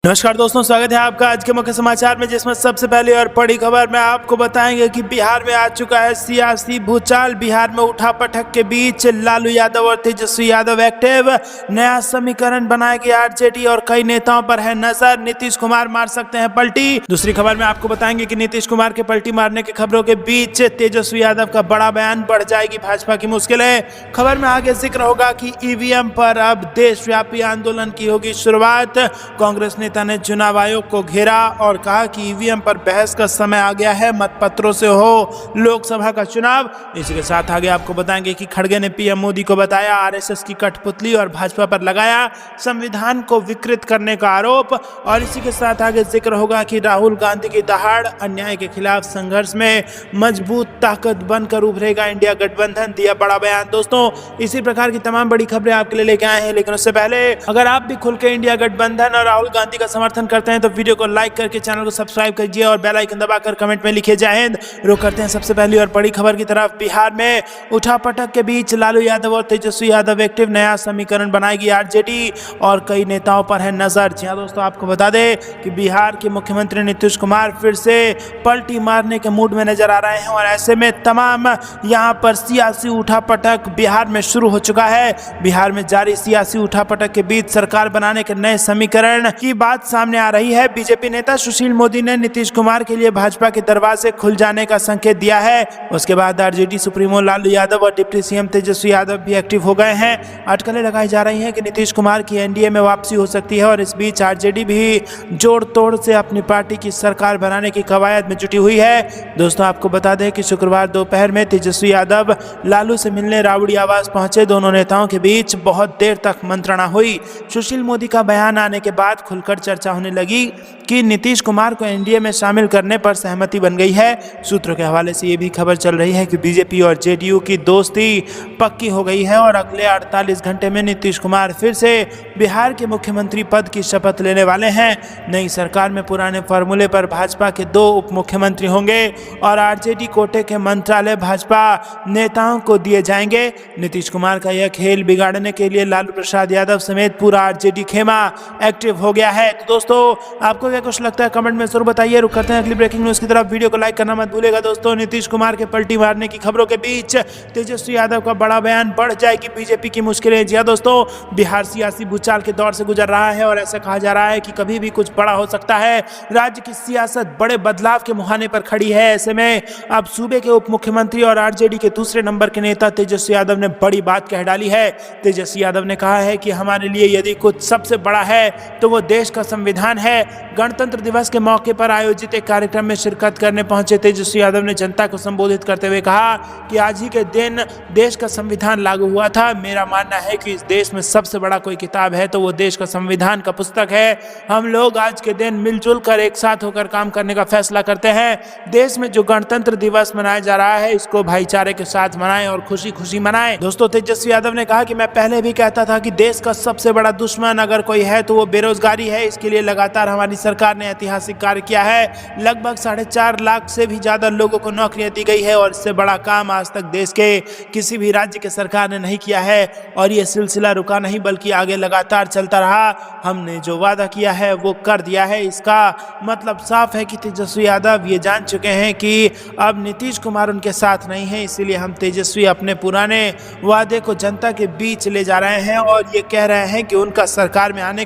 नमस्कार दोस्तों, स्वागत है आपका आज के मुख्य समाचार में, जिसमें सबसे पहले और बड़ी खबर में आपको बताएंगे कि बिहार में आ चुका है सियासी भूचाल। बिहार में उठापटक के बीच लालू यादव और तेजस्वी यादव एक्टिव। नया समीकरण बनाएगी आरजेडी और कई नेताओं पर है नजर। नीतीश कुमार मार सकते हैं पलटी। दूसरी खबर में आपको बताएंगे कि नीतीश कुमार के पलटी मारने की खबरों के बीच तेजस्वी यादव का बड़ा बयान, बढ़ जाएगी भाजपा की मुश्किलें। खबर में आगे जिक्र होगा कि ईवीएम पर अब देशव्यापी आंदोलन की होगी शुरुआत। कांग्रेस नेता ने चुनाव आयोग को घेरा और कहा कि ईवीएम पर बहस का समय आ गया है, मतपत्रों से हो लोकसभा का चुनाव। इसी के साथ आगे आपको बताएंगे कि खड़गे ने पीएम मोदी को बताया आरएसएस की कठपुतली और भाजपा पर लगाया संविधान को विकृत करने का आरोप। और इसी के साथ आगे जिक्र होगा कि राहुल गांधी की दहाड़, अन्याय के खिलाफ संघर्ष में मजबूत ताकत बनकर उभरेगा इंडिया गठबंधन, दिया बड़ा बयान। दोस्तों, इसी प्रकार की तमाम बड़ी खबरें आपके लिए लेके आए हैं, लेकिन उससे पहले अगर आप भी खुल के इंडिया गठबंधन और राहुल गांधी का समर्थन करते हैं तो वीडियो को लाइक करके चैनल को सब्सक्राइब कीजिए और बेल आइकन दबाकर कमेंट में लिखिए जय हिंद। रुक करते हैं सबसे पहली और बड़ी खबर की तरफ। बिहार में उठापटक के बीच लालू यादव और तेजस्वी यादव एक्टिव। नया समीकरण बनाएगी आरजेडी और कई नेताओं पर है नजर। जी हां दोस्तों, आपको बता दें कि बिहार के मुख्यमंत्री नीतीश कुमार फिर से पलटी मारने के मूड में नजर आ रहे हैं और ऐसे में तमाम यहां पर सियासी उठापटक बिहार में शुरू हो चुका है। बिहार में जारी सियासी उठापटक के बीच सरकार बनाने के नए समीकरण की बात सामने आ रही है। बीजेपी नेता सुशील मोदी ने नीतीश कुमार के लिए भाजपा के दरवाजे खुल जाने का संकेत दिया है। उसके बाद आरजेडी सुप्रीमो लालू यादव और डिप्टी सीएम तेजस्वी यादव भी एक्टिव हो गए हैं। अटकलें लगाई जा रही हैं कि नीतीश कुमार की एनडीए में वापसी हो सकती है और इस बीच आरजेडी भी जोड़ तोड़ से अपनी पार्टी की सरकार बनाने की कवायद में जुटी हुई है। दोस्तों, आपको बता दें कि शुक्रवार दोपहर में तेजस्वी यादव लालू से मिलने राबड़ी आवास पहुंचे। दोनों नेताओं के बीच बहुत देर तक मंत्रणा हुई। सुशील मोदी का बयान आने के बाद खुलकर चर्चा होने लगी कि नीतीश कुमार को एनडीए में शामिल करने पर सहमति बन गई है। सूत्रों के हवाले से ये भी खबर चल रही है कि बीजेपी और जेडीयू की दोस्ती पक्की हो गई है और अगले 48 घंटे में नीतीश कुमार फिर से बिहार के मुख्यमंत्री पद की शपथ लेने वाले हैं। नई सरकार में पुराने फॉर्मूले पर भाजपा के 2 उप मुख्यमंत्री होंगे और आरजेडी कोटे के मंत्रालय भाजपा नेताओं को दिए जाएंगे। नीतीश कुमार का यह खेल बिगाड़ने के लिए लालू प्रसाद यादव समेत पूरा आरजेडी खेमा एक्टिव हो गया है। तो दोस्तों, आपको क्या कुछ लगता है कमेंट में जरूर बताइए। रुक करते हैं अगली ब्रेकिंग न्यूज की तरफ। वीडियो को लाइक करना मत भूलिएगा। दोस्तों, नीतीश कुमार के पलटी मारने की खबरों के बीच तेजस्वी यादव का बड़ा बयान, बढ़ जाएगी बीजेपी की मुश्किलें। जी हां दोस्तों, बिहार सियासी भूचाल के दौर से गुजर रहा है और ऐसा कहा जा रहा है कि कभी भी कुछ बड़ा हो सकता है। राज्य की सियासत बड़े बदलाव के मुहाने पर खड़ी है। ऐसे में अब सूबे के उप मुख्यमंत्री और आरजेडी के दूसरे नंबर के नेता तेजस्वी यादव ने बड़ी बात कह डाली है। तेजस्वी यादव ने कहा है कि हमारे लिए यदि कुछ सबसे बड़ा है तो वो देश का संविधान है। गणतंत्र दिवस के मौके पर आयोजित एक कार्यक्रम में शिरकत करने पहुंचे तेजस्वी यादव ने जनता को संबोधित करते हुए कहा कि आज ही के दिन देश का संविधान लागू हुआ था। मेरा मानना है कि इस देश में सबसे बड़ा कोई किताब है तो वो देश का संविधान का पुस्तक है। हम लोग आज के दिन मिलजुल कर एक साथ होकर काम करने का फैसला करते हैं। देश में जो गणतंत्र दिवस मनाया जा रहा है इसको भाईचारे के साथ मनाएं और खुशी खुशी मनाएं। दोस्तों, तेजस्वी यादव ने कहा कि मैं पहले भी कहता था कि देश का सबसे बड़ा दुश्मन अगर कोई है तो वो बेरोजगारी है। इसके लिए लगातार हमारी सरकार ने ऐतिहासिक कार्य किया है। लगभग 4.5 लाख से भी ज्यादा लोगों को नौकरियां दी गई है और इससे बड़ा काम आज तक देश के किसी भी राज्य के सरकार ने नहीं किया है। और ये सिलसिला रुका नहीं बल्कि आगे लगातार चलता रहा। हमने जो वादा किया है वो कर दिया है। इसका मतलब साफ है कि तेजस्वी यादव ये जान चुके हैं कि अब नीतीश कुमार उनके साथ नहीं है। इसीलिए हम तेजस्वी अपने पुराने वादे को जनता के बीच ले जा रहे हैं और ये कह रहे हैं कि उनका सरकार में आने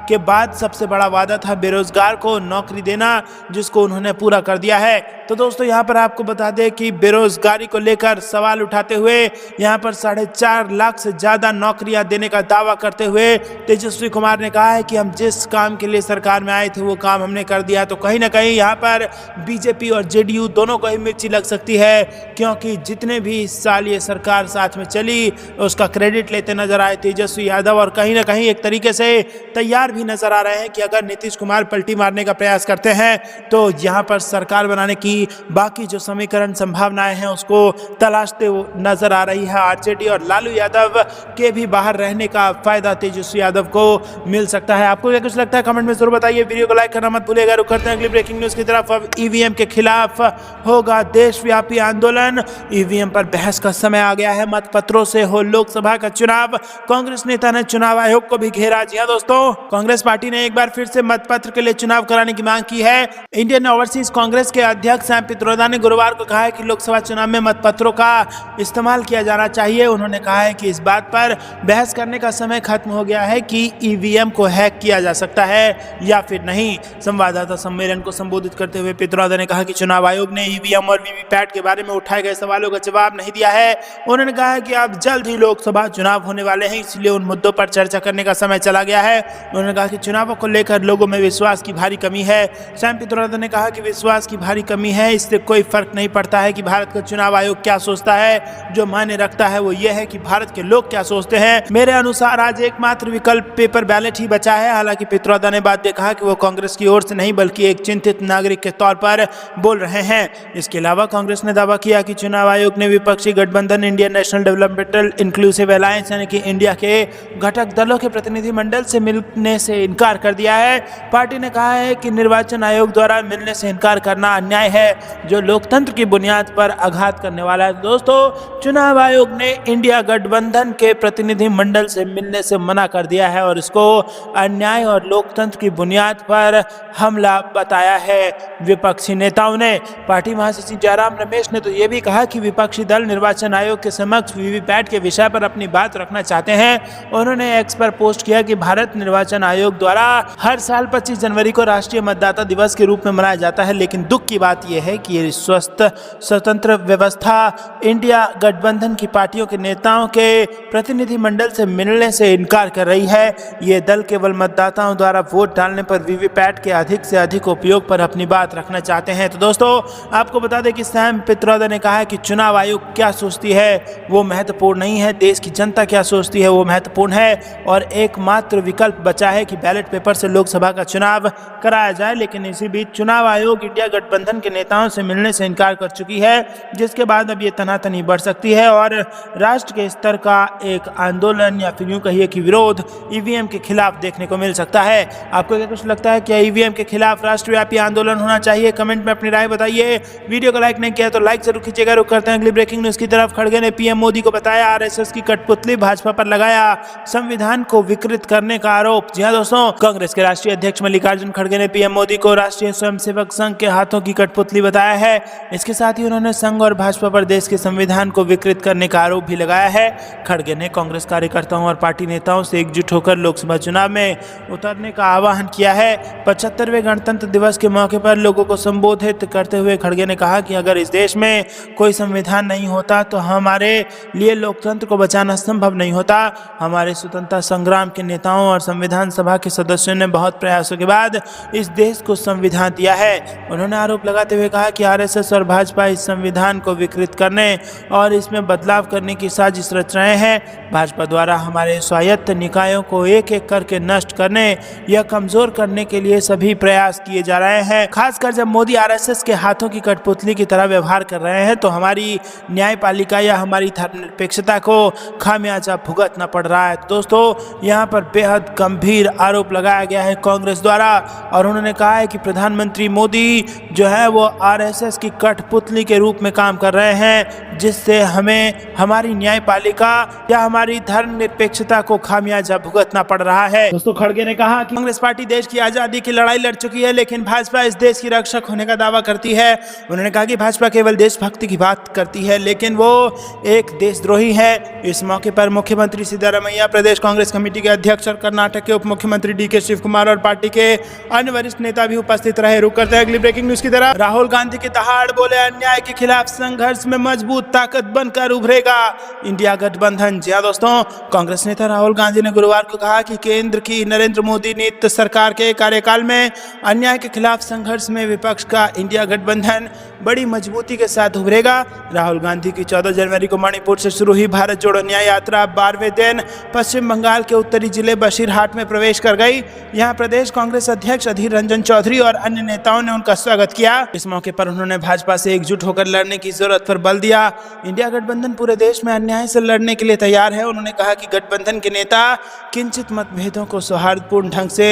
के बाद सबसे बड़ा वादा था बेरोजगार को नौकरी देना, जिसको उन्होंने पूरा कर दिया है। तो दोस्तों, यहाँ पर आपको बता दें कि बेरोजगारी को लेकर सवाल उठाते हुए यहाँ पर 4.5 लाख से ज्यादा नौकरियां देने का दावा करते हुए तेजस्वी कुमार ने कहा है कि हम जिस काम के लिए सरकार में आए थे वो काम हमने कर दिया। तो कहीं ना कहीं यहाँ पर बीजेपी और जेडीयू दोनों को ही मिर्ची लग सकती है, क्योंकि जितने भी इस साल ये सरकार साथ में चली उसका क्रेडिट लेते नजर आए तेजस्वी यादव और कहीं ना कहीं एक तरीके से तैयार भी नजर आ रहे हैं कि अगर नीतीश कुमार पलटी मारने का प्रयास करते हैं तो यहाँ पर सरकार बनाने की बाकी जो समीकरण संभावनाएं हैं उसको तलाशते नजर आ रही है आरजेडी। और लालू यादव के भी बाहर रहने का फायदा तेजस्वी यादव को मिल सकता है। आपको क्या कुछ लगता है कमेंट में जरूर बताइए। वीडियो को लाइक करना मत भूलिएगा। रुक करते हैं अगली ब्रेकिंग न्यूज की तरफ। अब ईवीएम के खिलाफ होगा देशव्यापी आंदोलन। ईवीएम पर बहस का समय आ गया है, मतपत्रों से हो लोकसभा का चुनाव। कांग्रेस नेता ने चुनाव आयोग को भी घेरा। जी हाँ दोस्तों, कांग्रेस पार्टी ने एक बार फिर से मतपत्र के लिए चुनाव कराने की मांग की है। इंडियन ओवरसीज कांग्रेस के अध्यक्ष सैम पित्रोदा ने गुरुवार को कहा है कि लोकसभा चुनाव में मतपत्रों का इस्तेमाल किया जाना चाहिए। उन्होंने कहा है कि इस बात पर बहस करने का समय खत्म हो गया है कि ईवीएम को हैक किया जा सकता है या फिर नहीं। संवाददाता सम्मेलन को संबोधित करते हुए पित्रोदा ने कहा कि चुनाव आयोग ने ईवीएम और वीवीपैट के बारे में उठाए गए सवालों का जवाब नहीं दिया है। उन्होंने कहा है कि अब जल्द ही लोकसभा चुनाव होने वाले हैं, इसलिए उन मुद्दों पर चर्चा करने का समय चला गया है। उन्होंने कहा कि चुनावों को लेकर लोगों में विश्वास की भारी कमी है। सैम पित्रोदा ने कहा कि विश्वास की भारी कमी है, इससे कोई फर्क नहीं पड़ता है कि भारत का चुनाव आयोग क्या सोचता है। जो मायने रखता है वो ये है कि भारत के लोग क्या सोचते हैं। मेरे अनुसार आज एकमात्र विकल्प पेपर बैलेट ही बचा है। हालांकि पित्रोदा ने बाद में कहा कि वो कांग्रेस की ओर से नहीं बल्कि एक चिंतित नागरिक के तौर पर बोल रहे हैं। इसके अलावा कांग्रेस ने दावा किया कि चुनाव आयोग ने विपक्षी गठबंधन Indian national developmental inclusive alliance यानी कि इंडिया के घटक दलों के प्रतिनिधिमंडल से मिलने से इनकार कर दिया है। पार्टी ने कहा है कि निर्वाचन आयोग द्वारा मिलने से इनकार करना अन्याय है, जो लोकतंत्र की बुनियाद पर आघात करने वाला है। दोस्तों, चुनाव आयोग ने इंडिया गठबंधन के प्रतिनिधिमंडल से मिलने से मना कर दिया है और इसको अन्याय और लोकतंत्र की बुनियाद पर हमला बताया है। विपक्षी नेताओं ने पार्टी महासचिव जयराम रमेश ने तो ये भी कहा कि विपक्षी दल निर्वाचन आयोग के समक्ष वीवीपैट के विषय पर अपनी बात रखना चाहते हैं। उन्होंने एक्स पर पोस्ट किया कि भारत निर्वाचन आयोग द्वारा हर साल 25 जनवरी को राष्ट्रीय मतदाता दिवस के रूप में मनाया जाता है, लेकिन दुख की बात यह है कि ये स्वस्थ स्वतंत्र व्यवस्था इंडिया गठबंधन की पार्टियों के नेताओं के प्रतिनिधिमंडल से मिलने से इनकार कर रही है। ये दल केवल मतदाताओं द्वारा वोट डालने पर वीवीपैट के अधिक से अधिक उपयोग पर अपनी बात रखना चाहते हैं। तो दोस्तों, आपको बता दें कि सैम पित्रोदा ने कहा है कि चुनाव आयोग क्या सोचती है वो महत्वपूर्ण नहीं है, देश की जनता क्या सोचती है वो महत्वपूर्ण है और एकमात्र विकल्प बचा है कि बैलेट पेपर से लोकसभा का चुनाव कराया जाए। लेकिन इसी बीच चुनाव आयोग इंडिया गठबंधन के नेताओं से मिलने से इनकार कर चुकी है, जिसके बाद अब ये तनातनी बढ़ सकती है और राष्ट्र के स्तर का एक आंदोलन या फिर यूं कहिए कि विरोध ईवीएम के खिलाफ देखने को मिल सकता है। आपको क्या कुछ लगता है, क्या ईवीएम के खिलाफ राष्ट्रव्यापी आंदोलन होना चाहिए? कमेंट में अपनी राय बताइए। वीडियो को लाइक नहीं किया तो लाइक जरूर कीजिएगा। रुक करते हैं अगली ब्रेकिंग न्यूज की तरफ। खड़गे ने पीएम मोदी को बताया आरएसएस की कठपुतली, भाजपा पर लगाया संविधान को विकृत करने का आरोप। जी हां दोस्तों, कांग्रेस के राष्ट्रीय अध्यक्ष मल्लिकार्जुन खड़गे ने पीएम मोदी को राष्ट्रीय स्वयंसेवक संघ के हाथों की कठपुतली बताया है। इसके साथ ही उन्होंने संघ और भाजपा पर देश के संविधान को विकृत करने का आरोप भी लगाया है। खड़गे ने कांग्रेस कार्यकर्ताओं और पार्टी नेताओं से एकजुट होकर लोकसभा चुनाव में उतरने का आह्वान किया है। 75वें गणतंत्र दिवस के मौके पर लोगों को संबोधित करते हुए खड़गे ने कहा कि अगर इस देश में कोई संविधान नहीं होता तो हमारे लिए लोकतंत्र को बचाना संभव नहीं होता। हमारे स्वतंत्रता संग्राम के नेताओं और संविधान सभा के सदस्यों ने बहुत प्रयासों के बाद इस देश को संविधान दिया है। उन्होंने आरोप लगाते हुए कहा कि आरएसएस और भाजपा इस संविधान को विकृत करने और इसमें बदलाव करने की साजिश रच रहे हैं। भाजपा द्वारा हमारे स्वायत्त निकायों को एक एक करके नष्ट करने या कमजोर करने के लिए सभी प्रयास किए जा रहे हैं। खासकर जब मोदी आरएसएस के हाथों की कठपुतली की तरह व्यवहार कर रहे हैं तो हमारी न्यायपालिका या हमारी धर्मनिरपेक्षता को खामियाजा भुगतना पड़ रहा है। दोस्तों, यहाँ पर बेहद गंभीर आरोप लगाया गया है कांग्रेस द्वारा और उन्होंने कहा है कि प्रधानमंत्री मोदी जो है वो आरएसएस की कठपुतली के रूप में काम कर रहे हैं, जिससे हमें हमारी न्यायपालिका या हमारी धर्मनिरपेक्षता को खामियाजा भुगतना पड़ रहा है। दोस्तों, खड़गे ने कहा कि कांग्रेस पार्टी देश की आजादी की लड़ाई लड़ चुकी है, लेकिन भाजपा इस देश की रक्षक होने का दावा करती है। उन्होंने कहा कि भाजपा केवल देशभक्ति की बात करती है, लेकिन वो एक देशद्रोही है। इस मौके पर मुख्यमंत्री सिद्धारमैया, प्रदेश कांग्रेस कमेटी के अध्यक्ष और कर्नाटक के उप मुख्यमंत्री डीके शिव कुमार और पार्टी के अन्य वरिष्ठ नेता भी उपस्थित रहे। रुक करते हैं अगली ब्रेकिंग न्यूज की तरफ। राहुल गांधी के दहाड़ बोले अन्याय के खिलाफ संघर्ष में मजबूत ताकत बनकर उभरेगा इंडिया गठबंधन। जी हां दोस्तों, कांग्रेस नेता राहुल गांधी ने गुरुवार को कहा कि केंद्र की नरेंद्र मोदी नीत सरकार के कार्यकाल में अन्याय के खिलाफ संघर्ष में विपक्ष का इंडिया गठबंधन बड़ी मजबूती के साथ उभरेगा। राहुल गांधी की 14 जनवरी को मणिपुर से शुरू हुई भारत जोड़ो न्याय यात्रा 12वें दिन पश्चिम बंगाल के उत्तरी जिले बशीरहाट में प्रवेश कर गई। यहां प्रदेश कांग्रेस अध्यक्ष अधीर रंजन चौधरी और अन्य नेताओं ने उनका स्वागत किया। इस मौके पर उन्होंने भाजपा से एकजुट होकर लड़ने की जरूरत पर बल दिया। इंडिया गठबंधन पूरे देश में अन्याय से लड़ने के लिए तैयार है। उन्होंने कहा कि गठबंधन के नेता किंचित मतभेदों को सौहार्दपूर्ण ढंग से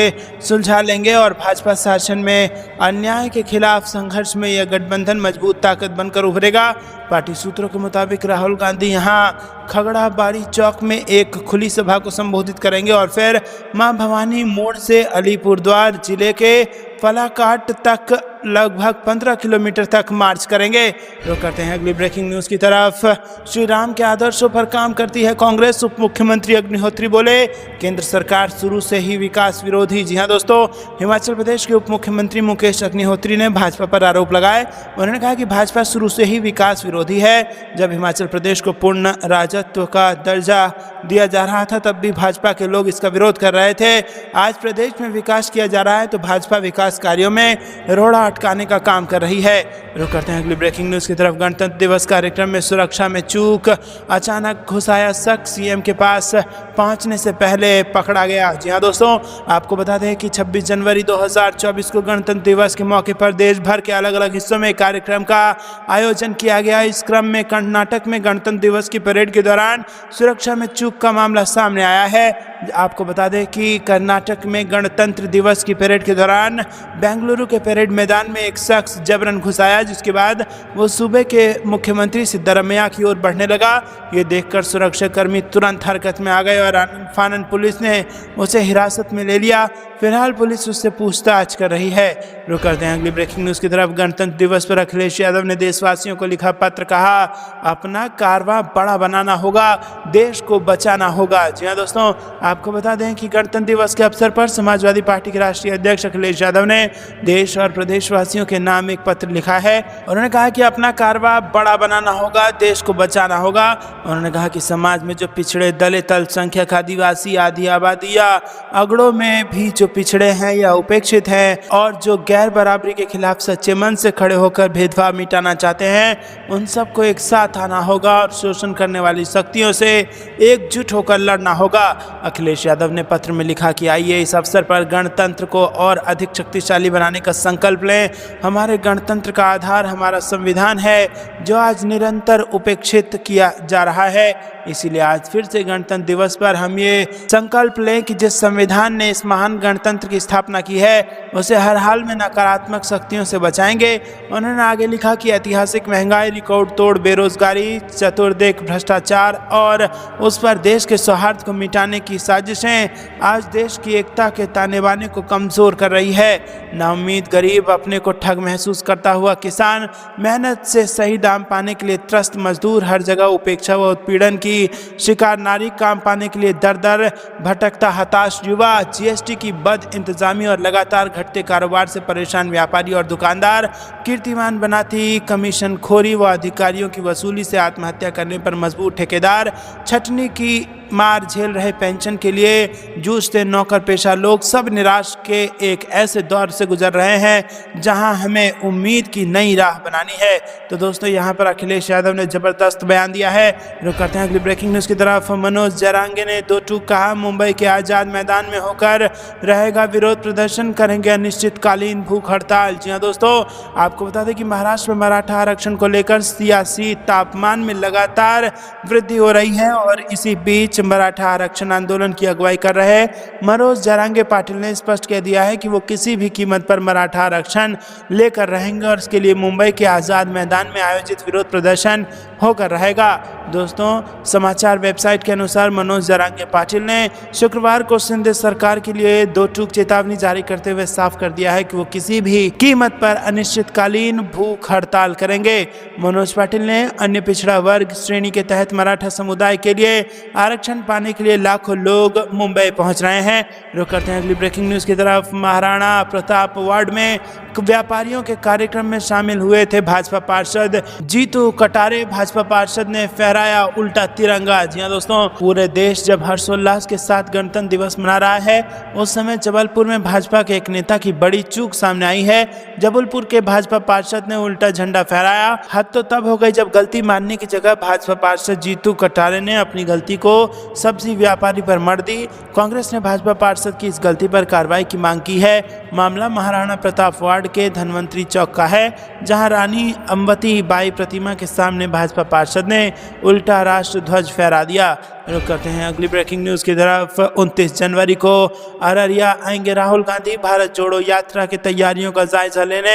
सुलझा लेंगे और भाजपा शासन में अन्याय के खिलाफ संघर्ष में यह गठबंधन मजबूत ताकत बनकर उभरेगा। पार्टी सूत्रों के मुताबिक राहुल गांधी यहां खगड़ा बाड़ी चौक में एक खुली सभा को संबोधित करेंगे और फिर मां भवानी मोड़ से अलीपुरद्वार जिले के फलाकाट तक लगभग 15 किलोमीटर तक मार्च करेंगे। तो करते हैं अगली ब्रेकिंग न्यूज की तरफ। श्री राम के आदर्शों पर काम करती है कांग्रेस, उप मुख्यमंत्री अग्निहोत्री बोले केंद्र सरकार शुरू से ही विकास विरोधी। जी हां दोस्तों, हिमाचल प्रदेश के उप मुख्यमंत्री मुकेश अग्निहोत्री ने भाजपा पर आरोप लगाए। उन्होंने कहा कि भाजपा शुरू से ही विकास विरोधी है। जब हिमाचल प्रदेश को पूर्ण राजत्व का दर्जा दिया जा रहा था तब भी भाजपा के लोग इसका विरोध कर रहे थे। आज प्रदेश में विकास किया जा रहा है तो भाजपा विकास कार्यों में रोड़ा अटकाने का काम कर रही है। रुक करते हैं अगली ब्रेकिंग न्यूज की तरफ। गणतंत्र दिवस कार्यक्रम में सुरक्षा में चूक, अचानक घुसाया शख्स सीएम के पास पहुंचने से पहले पकड़ा गया। जी हां दोस्तों, आपको बता दें कि 26 जनवरी 2024 को गणतंत्र दिवस के मौके पर देश भर के अलग अलग हिस्सों में कार्यक्रम का आयोजन किया गया। इस क्रम में कर्नाटक में गणतंत्र दिवस की परेड के दौरान सुरक्षा में चूक का मामला सामने आया है। आपको बता दें कि कर्नाटक में गणतंत्र दिवस की परेड के दौरान बेंगलुरु के परेड मैदान में एक शख्स जबरन घुसाया, जिसके बाद वो सूबे के मुख्यमंत्री सिद्धरमैया की ओर बढ़ने लगा। ये देखकर सुरक्षाकर्मी तुरंत हरकत में आ गए और आनन फानन पुलिस ने उसे हिरासत में ले लिया। फिलहाल पुलिस उससे पूछताछ कर रही है। रुक करते हैं अगली ब्रेकिंग न्यूज की तरफ। गणतंत्र दिवस पर अखिलेश यादव ने देशवासियों को लिखा पत्र, कहा अपना कारवां बड़ा बनाना होगा, देश को बचाना होगा। जी हाँ दोस्तों, आपको बता दें कि गणतंत्र दिवस के अवसर पर समाजवादी पार्टी के राष्ट्रीय अध्यक्ष अखिलेश यादव ने देश और प्रदेशवासियों के नाम एक पत्र लिखा है। उन्होंने कहा कि अपना कारवां बड़ा बनाना होगा, देश को बचाना होगा। उन्होंने कहा कि समाज में जो पिछड़े, दलित, अल्पसंख्यक, आदिवासी, आधी आबादी या अगड़ों में भी जो पिछड़े हैं या उपेक्षित हैं और जो गैर बराबरी के खिलाफ सच्चे मन से खड़े होकर भेदभाव मिटाना चाहते हैं, उन सबको एक साथ आना होगा और शोषण करने वाली शक्तियों से एकजुट होकर लड़ना होगा। अखिलेश यादव ने पत्र में लिखा कि आइए इस अवसर पर गणतंत्र को और अधिक शक्तिशाली बनाने का संकल्प लें। हमारे गणतंत्र का आधार हमारा संविधान है, जो आज निरंतर उपेक्षित किया जा रहा है। इसीलिए आज फिर से गणतंत्र दिवस पर हम ये संकल्प लें कि जिस संविधान ने इस महान गणतंत्र की स्थापना की है उसे हर हाल में नकारात्मक शक्तियों से बचाएंगे। उन्होंने आगे लिखा कि ऐतिहासिक महंगाई, रिकॉर्ड तोड़ बेरोजगारी, चतुर्दिक भ्रष्टाचार और उस पर देश के सौहार्द को मिटाने की साजिशें आज देश की एकता के ताने बाने को कमजोर कर रही है। नाउम्मीद गरीब, अपने को ठग महसूस करता हुआ किसान, मेहनत से सही दाम पाने के लिए त्रस्त मजदूर, हर जगह उपेक्षा व उत्पीड़न की शिकार नारी, काम पाने के लिए दर दर भटकता हताश युवा, जीएसटी की बद इंतजामी और लगातार घटते कारोबार से परेशान व्यापारी और दुकानदार, कीर्तिमान बनाती कमीशन खोरी व अधिकारियों की वसूली से आत्महत्या करने पर मजबूर ठेकेदार, छटनी की मार झेल रहे पेंशन के लिए जूझते नौकर पेशा लोग, सब निराश के एक ऐसे दौर से गुजर रहे हैं जहां हमें उम्मीद की नई राह बनानी है। तो दोस्तों, यहां पर अखिलेश यादव ने जबरदस्त बयान दिया है। रुक करते हैं अगली ब्रेकिंग न्यूज की तरफ। मनोज जरांगे ने दो टूक कहा, मुंबई के आजाद मैदान में होकर रहेगा विरोध प्रदर्शन, करेंगे अनिश्चितकालीन भूख हड़ताल। जी हाँ दोस्तों, आपको बता दें कि महाराष्ट्र में मराठा आरक्षण को लेकर सियासी तापमान में लगातार वृद्धि हो रही है और इसी बीच मराठा आरक्षण आंदोलन की अगुवाई कर रहे मनोज जरांगे पाटिल ने स्पष्ट कह दिया है कि वो किसी भी कीमत पर मराठा आरक्षण लेकर रहेंगे और इसके लिए मुंबई के आज़ाद मैदान में आयोजित विरोध प्रदर्शन होकर रहेगा। दोस्तों, समाचार वेबसाइट के अनुसार मनोज जरांगे पाटिल ने शुक्रवार को शिंदे सरकार के लिए दो टूक चेतावनी जारी करते हुए साफ कर दिया है कि वो किसी भी कीमत पर अनिश्चितकालीन भूख हड़ताल करेंगे। मनोज पाटिल ने अन्य पिछड़ा वर्ग श्रेणी के तहत मराठा समुदाय के लिए आरक्षण पाने के लिए लाखों लोग मुंबई पहुंच रहे हैं। रुक करते हैं अगली ब्रेकिंग न्यूज की तरफ। महाराणा प्रताप वार्ड में व्यापारियों के कार्यक्रम में शामिल हुए थे भाजपा पार्षद जीतू कटारे। भाजपा पार्षद ने फहराया उल्टा तिरंगा। जी हाँ दोस्तों, पूरे देश जब हर्षोल्लास के साथ गणतंत्र दिवस मना रहा है उस समय जबलपुर में भाजपा के एक नेता की बड़ी चूक सामने आई है। जबलपुर के भाजपा पार्षद ने उल्टा झंडा फहराया। हद तो तब हो गई जब गलती मानने की जगह भाजपा पार्षद जीतू कटारे ने अपनी गलती को सब्जी व्यापारी पर मढ़ दी। कांग्रेस ने भाजपा पार्षद की इस गलती पर कार्रवाई की मांग की है। मामला महाराणा प्रताप वार्ड के धनवंतरी चौक का है, जहां रानी अंबती बाई प्रतिमा के सामने भाजपा पार्षद ने उल्टा राष्ट्र ध्वज फहरा दिया। रुक करते हैं अगली ब्रेकिंग न्यूज की तरफ। 29 जनवरी को अररिया आएंगे राहुल गांधी। भारत जोड़ो यात्रा की तैयारियों का जायजा लेने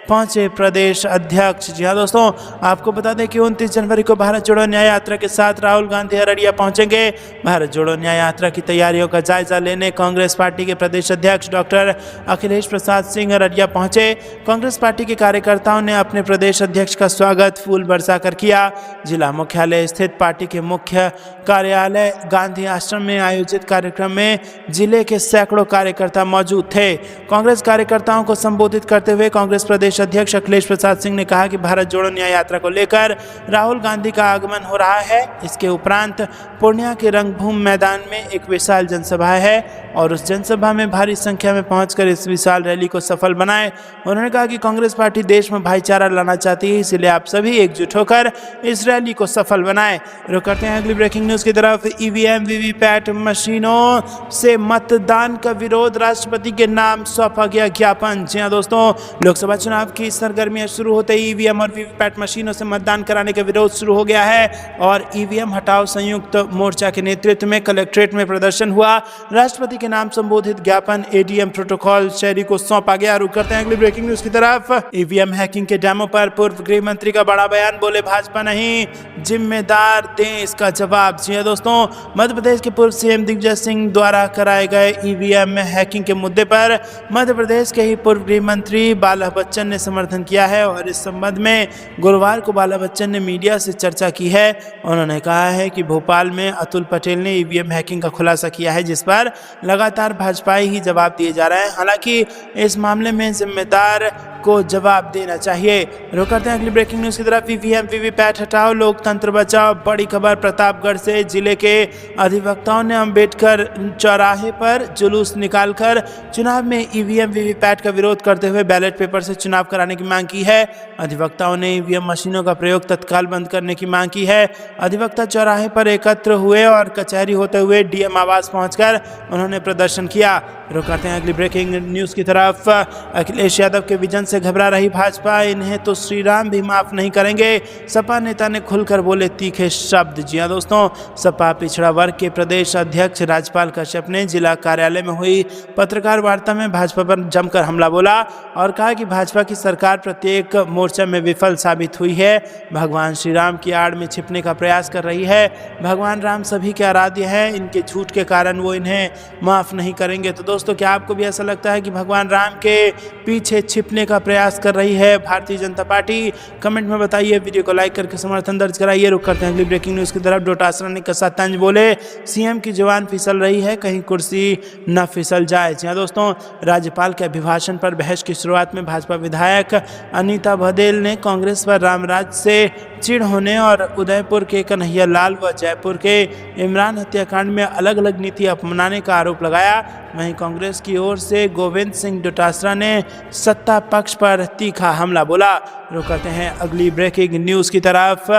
पहुंचे प्रदेश अध्यक्ष। जी हाँ दोस्तों, आपको बता दें कि 29 जनवरी को भारत जोड़ो न्याय यात्रा के साथ राहुल गांधी अररिया पहुंचेंगे। भारत जोड़ो न्याय यात्रा की तैयारियों का जायजा लेने कांग्रेस पार्टी के प्रदेश अध्यक्ष डॉक्टर अखिलेश प्रसाद सिंह अररिया पहुंचे। कांग्रेस पार्टी के कार्यकर्ताओं ने अपने प्रदेश अध्यक्ष का स्वागत फूल बरसाकर किया। जिला मुख्यालय स्थित पार्टी के मुख्य कार्यालय गांधी आश्रम में आयोजित कार्यक्रम में जिले के सैकड़ों कार्यकर्ता मौजूद थे। कांग्रेस कार्यकर्ताओं को संबोधित करते हुए कांग्रेस प्रदेश अध्यक्ष अखिलेश प्रसाद सिंह ने कहा कि भारत जोड़ो न्याय यात्रा को लेकर राहुल गांधी का आगमन हो रहा है। इसके उपरांत पूर्णिया के रंगभूमि मैदान में एक विशाल जनसभा है और उस जनसभा में भारी संख्या में पहुंचकर इस विशाल रैली को सफल बनाएं। उन्होंने कहा कि कांग्रेस पार्टी देश में भाईचारा लाना चाहती है, इसलिए आप सभी एकजुट होकर इस रैली को सफल बनाएं। रुक करते हैं अगली ब्रेकिंग न्यूज की तरफ। ईवीएम वीवीपैट मशीनों से मतदान का विरोध, राष्ट्रपति के नाम सौंपा गया ज्ञापन। जी हाँ दोस्तों, लोकसभा चुनाव की सरगर्मियां शुरू होते ही ईवीएम और वीवीपैट मशीनों से मतदान कराने का विरोध शुरू हो गया है और ईवीएम हटाओ संयुक्त मोर्चा के नेतृत्व में कलेक्ट्रेट में प्रदर्शन हुआ। राष्ट्रपति के नाम संबोधित ज्ञापन एडीएम प्रोटोकॉल शहरी को सौंपा गया। रुक करते हैं अगली ब्रेकिंग न्यूज की तरफ। ईवीएम हैकिंग के डेमो पर पूर्व गृह मंत्री का बड़ा बयान, बोले भाजपा नहीं जिम्मेदार दें इसका जवाब। जी हाँ दोस्तों, मध्य प्रदेश के पूर्व सीएम दिग्विजय सिंह द्वारा कराए गए ईवीएम में हैकिंग के मुद्दे पर मध्य प्रदेश के ही पूर्व गृह मंत्री बाला बच्चन ने समर्थन किया है और इस संबंध में गुरुवार को बाला बच्चन ने मीडिया से चर्चा की है। उन्होंने कहा है कि भोपाल में अतुल पटेल ने ईवीएम हैकिंग का खुलासा किया है, जिस पर लगातार भाजपाई ही जवाब दिए जा रहे हैं। हालांकि इस मामले में जिम्मेदार को जवाब देना चाहिए। रुक करते हैं अगली ब्रेकिंग न्यूज की तरफ। ईवीएम वीवीपैट हटाओ लोकतंत्र बचाओ। बड़ी खबर प्रतापगढ़ से। जिले के अधिवक्ताओं ने अंबेडकर चौराहे पर जुलूस निकालकर चुनाव में ईवीएम वीवीपैट का विरोध करते हुए बैलेट पेपर से चुनाव कराने की मांग की है। अधिवक्ताओं ने ईवीएम मशीनों का प्रयोग तत्काल बंद करने की मांग की है। अधिवक्ता चौराहे पर एकत्र हुए और कचहरी होते हुए डीएम आवास पहुंचकर उन्होंने प्रदर्शन किया। रुक करते हैं अगली ब्रेकिंग न्यूज की तरफ। अखिलेश यादव के विजन से घबरा रही भाजपा, इन्हें तो श्री राम भी माफ नहीं करेंगे। सपा नेता ने खुलकर बोले तीखे शब्द। जी हाँ दोस्तों, सपा पिछड़ा वर्ग के प्रदेश अध्यक्ष राजपाल कश्यप ने जिला कार्यालय में हुई पत्रकार वार्ता में भाजपा पर जमकर हमला बोला और कहा कि भाजपा की सरकार प्रत्येक मोर्चा में विफल साबित हुई है। भगवान श्री राम की आड़ में छिपने का प्रयास कर रही है। भगवान राम सभी के आराध्य है, इनके झूठ के कारण वो इन्हें माफ नहीं करेंगे। तो दोस्तों, क्या आपको भी ऐसा लगता है कि भगवान राम के पीछे छिपने का प्रयास कर रही है भारतीय जनता पार्टी? कमेंट में बताइए, वीडियो को लाइक करके समर्थन दर्ज कराइए। रुक करते हैं अगली ब्रेकिंग न्यूज की तरफ। डोटासरा ने कसा तंज, बोले सीएम की जुबान फिसल रही है, कहीं कुर्सी न फिसल जाए। जी हाँ दोस्तों, राज्यपाल के अभिभाषण पर बहस की शुरुआत में भाजपा विधायक अनीता भदेल ने कांग्रेस पर रामराज से चिढ़ होने और उदयपुर के कन्हैया लाल व जयपुर के इमरान हत्याकांड में अलग अलग नीति अपनाने का आरोप लगाया। वहीं कांग्रेस की ओर से गोविंद सिंह डोटासरा ने सत्ता पक्ष पर तीखा हमला बोला। रुक करते हैं अगली ब्रेकिंग न्यूज की तरफ।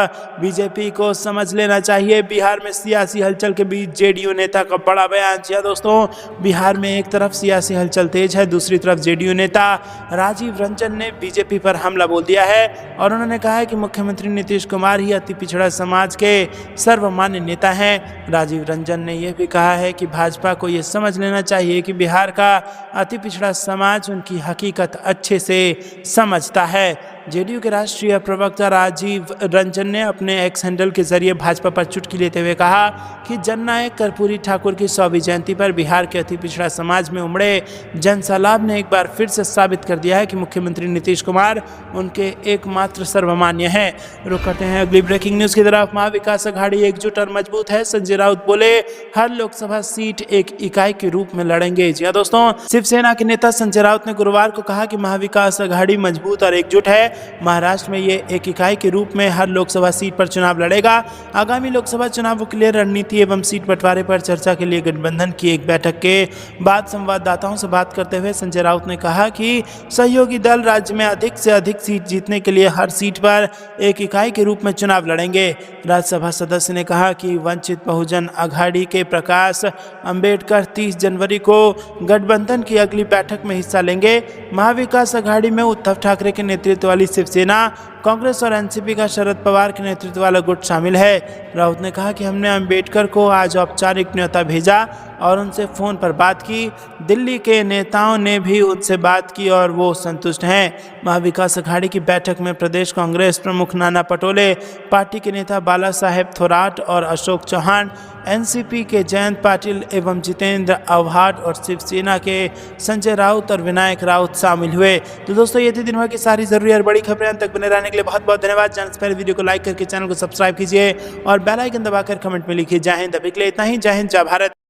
बीजेपी को समझ लेना चाहिए, बिहार में सियासी हलचल के बीच जेडीयू नेता का बड़ा बयान। जी दोस्तों, बिहार में एक तरफ सियासी हलचल तेज है, दूसरी तरफ जेडीयू नेता राजीव रंजन ने बीजेपी पर हमला बोल दिया है और उन्होंने कहा है कि मुख्यमंत्री नीतीश कुमार ही अति पिछड़ा समाज के सर्वमान्य नेता हैं। राजीव रंजन ने यह भी कहा है कि भाजपा को यह समझ लेना चाहिए कि बिहार का अति पिछड़ा समाज उनकी हकीकत अच्छे से समझता है। जेडीयू के राष्ट्रीय प्रवक्ता राजीव रंजन ने अपने एक्स हैंडल के जरिए भाजपा पर चुटकी लेते हुए कहा कि जननायक कर्पूरी ठाकुर की 100वीं जयंती पर बिहार के अति पिछड़ा समाज में उमड़े जनसैलाब ने एक बार फिर से साबित कर दिया है कि मुख्यमंत्री नीतीश कुमार उनके एकमात्र सर्वमान्य हैं। रुक करते हैं अगली ब्रेकिंग न्यूज की तरफ। महाविकास अघाड़ी एकजुट और मजबूत है, संजय राउत बोले हर लोकसभा सीट एक इकाई के रूप में लड़ेंगे। जी दोस्तों, शिवसेना के नेता संजय राउत ने गुरुवार को कहा कि महाविकास अघाड़ी मजबूत और एकजुट है। महाराष्ट्र में ये एक इकाई के रूप में हर लोकसभा सीट पर चुनाव लड़ेगा। आगामी लोकसभा चुनावों के लिए रणनीति एवं सीट बंटवारे पर चर्चा के लिए गठबंधन की एक बैठक के बाद संवाददाताओं से बात करते हुए संजय राउत ने कहा कि सहयोगी दल राज्य में अधिक से अधिक सीट जीतने के लिए हर सीट पर एक इकाई के रूप में चुनाव लड़ेंगे। राज्यसभा सदस्य ने कहा कि वंचित बहुजन अघाड़ी के प्रकाश अंबेडकर 30 जनवरी को गठबंधन की अगली बैठक में हिस्सा लेंगे। महाविकास अघाड़ी में उद्धव ठाकरे के नेतृत्व वाली राष्ट्रवादी, शिवसेना, कांग्रेस और एनसीपी का शरद पवार के नेतृत्व वाला गुट शामिल है। राउत ने कहा कि हमने अंबेडकर को आज औपचारिक न्योता भेजा और उनसे फ़ोन पर बात की। दिल्ली के नेताओं ने भी उनसे बात की और वो संतुष्ट हैं। महाविकास अघाड़ी की बैठक में प्रदेश कांग्रेस प्रमुख नाना पटोले, पार्टी के नेता बाला साहेब थोराट और अशोक चौहान, एनसीपी के जयंत पाटिल एवं जितेंद्र आव्हाड और शिवसेना के संजय राउत और विनायक राउत शामिल हुए। तो दोस्तों, ये थी दिन भर की सारी जरूरी और बड़ी खबरें। अंत तक बने रहने के लिए बहुत बहुत धन्यवाद। जाने से पहले वीडियो को लाइक करके चैनल को सब्सक्राइब कीजिए और बेल आइकन दबाकर कमेंट में लिखिए जय हिंद। अभी के लिए इतना ही। जय हिंद, जय भारत।